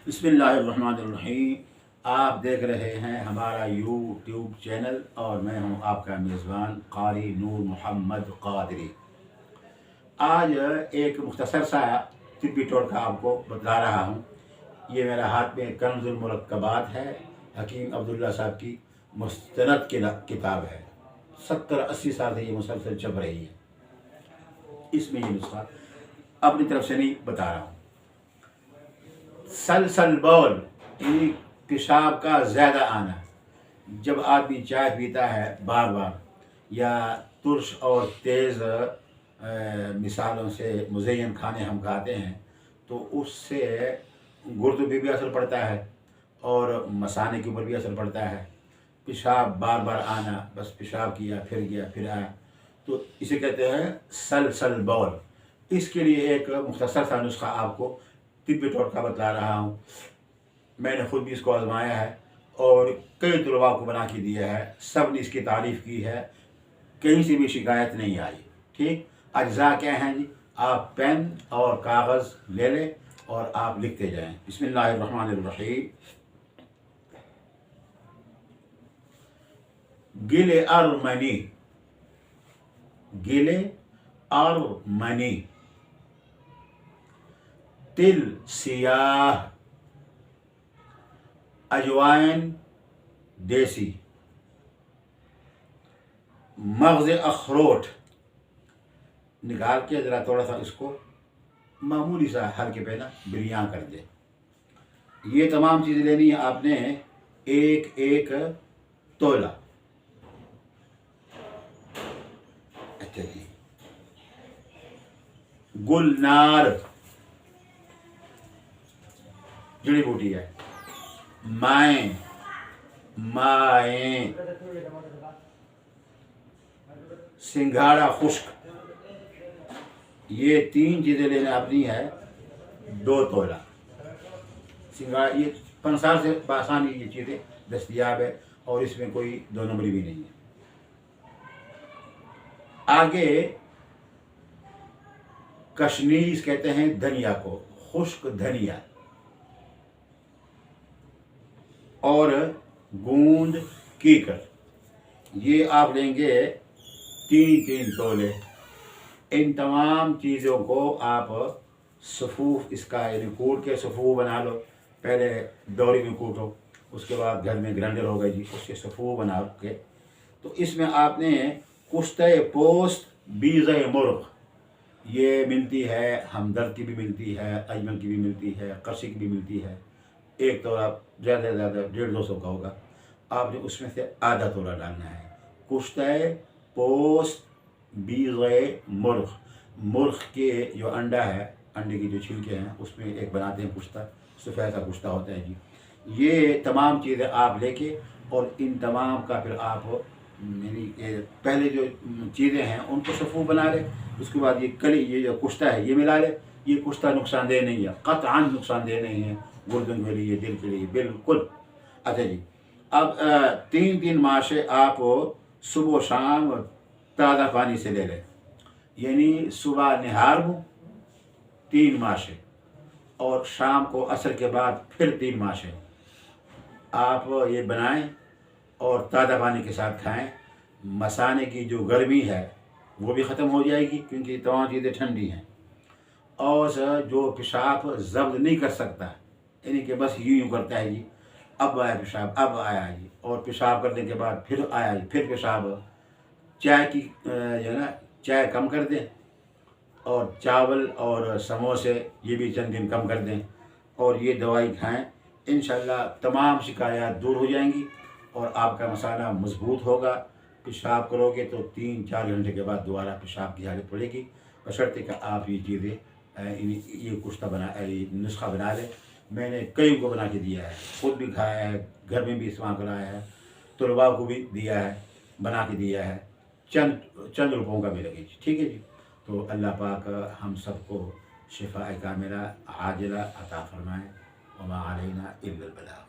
बिस्मिल्लाहिर्रहमानिर्रहीम। आप देख रहे हैं हमारा यूट्यूब चैनल और मैं हूं आपका मेज़बान क़ारी नूर मोहम्मद क़ादरी। आज एक मुख्तसर सा तिब्बी टोटका आपको बता रहा हूं। ये मेरा हाथ में कंज़ुल मुरक्कबात है, हकीम अब्दुल्ला साहब की मुस्तनद किताब है। 70-80 साल से ये मुसलसल चल रही है। इसमें ये नुस्खा अपनी तरफ से नहीं बता रहा हूँ। सलसल बौल यानी पेशाब का ज़्यादा आना। जब आदमी चाय पीता है बार बार या तुर्श और तेज़ मिसालों से मुज़य्यन खाने हम खाते हैं तो उससे गुर्दे पे भी असर पड़ता है और मसाने के ऊपर भी असर पड़ता है। पेशाब बार बार आना, बस पेशाब किया फिर गया फिर आया, तो इसे कहते हैं सलसल बौल। इसके लिए एक मुख्तसर सा नुस्खा आपको तिब्बी टोटका बता रहा हूँ। मैंने ख़ुद भी इसको आजमाया है और कई तलबा को बना के दिया है। सब ने इसकी तारीफ़ की है, कहीं से भी शिकायत नहीं आई। ठीक, अज्जा क्या हैं जी? आप पेन और कागज़ ले लें और आप लिखते जाएं। बिस्मिल्लाहिर्रहमानिर्रहीम। गिले और मनी, गिले और मनी, तिल सियाह, अजवाइन देसी, मग़ज़ अखरोट निकाल के ज़रा थोड़ा सा इसको मामूली सा हल्के पे ना बिरियां कर दे। ये तमाम चीज़ें लेनी है आपने, एक एक तोला। अच्छा जी, गुलनार जड़ी बूटी है, माएँ माएँ, सिंघाड़ा खुश्क, ये 3 चीज़ें लेने अपनी है। 2 तोला सिंघाड़ा, ये पंसार से आसानी ये चीज़ें दस्तयाब है और इसमें कोई 2 नंबरी भी नहीं है। आगे कशनीज कहते हैं धनिया को, खुश्क धनिया, और गूंद कीकर, ये आप लेंगे 3-3 तोले। इन तमाम चीज़ों को आप सफ़ूफ इसका यानी कूट के सफ़ूफ बना लो। पहले दौरी में कूटो, उसके बाद घर में ग्राइंडर होगा जी, उसके सफ़ूफ बना के तो इसमें आपने कुश्ते पोस्त बीज़े मुर्ग, ये मिलती है, हमदर्द की भी मिलती है, अजमल की भी मिलती है, करशी की भी मिलती है। एक तोला ज़्यादा से ज़्यादा 150-200 का होगा। आपने उसमें से आधा तोला डालना है। कुश्ते पोस्त बीज़े मुर्ग, मुर्ग के जो अंडा है, अंडे की जो छिलके हैं उसमें एक बनाते हैं कुश्ता, सफ़ेद सा कुश्ता होता है जी। ये तमाम चीज़ें आप लेके और इन तमाम का फिर आप यानी पहले जो चीज़ें हैं उनको सफ़ूफ बना ले। उसके बाद ये कली, ये जो कुश्ता है ये मिला ले। ये कुश्ता नुकसानदेह नहीं है, क़त्अन नुकसानदेह नहीं है गुर्दों के लिए, दिल के लिए बिल्कुल। अच्छा जी, अब 3-3 माशे आप सुबह शाम ताज़ा पानी से ले लें, यानी सुबह निहार हो 3 माशे और शाम को असर के बाद फिर 3 माशे आप ये बनाएं और ताज़ा पानी के साथ खाएं। मसाने की जो गर्मी है वो भी ख़त्म हो जाएगी क्योंकि तमाम चीज़ें ठंडी हैं। और जो पेशाब ज़ब्त नहीं कर सकता, यानी कि बस यूँ करता है जी, अब आया पेशाब, अब आया जी, और पेशाब करने के बाद फिर आया जी, फिर पेशाब। चाय की जो है ना, चाय कम कर दें और चावल और समोसे ये भी चंद दिन कम कर दें और ये दवाई खाएं। इंशाअल्लाह तमाम शिकायत दूर हो जाएंगी और आपका मसाला मजबूत होगा। पेशाब करोगे तो 3-4 घंटे के बाद दोबारा पेशाब की हालत पड़ेगी, बशर्ते कि आप ये चीज़ें ये कुश्ता नुस्खा बना लें। मैंने कई को बना के दिया है, खुद भी खाया है, घर में भी इस्तेमाल कराया है, तलबा को भी दिया है, बना के दिया है। चंद रुपयों का भी लगे। ठीक है जी। तो अल्लाह पाक हम सबको शिफा कामिला आजिला अता फरमाए। वमा अलैना इल्लल बलाग।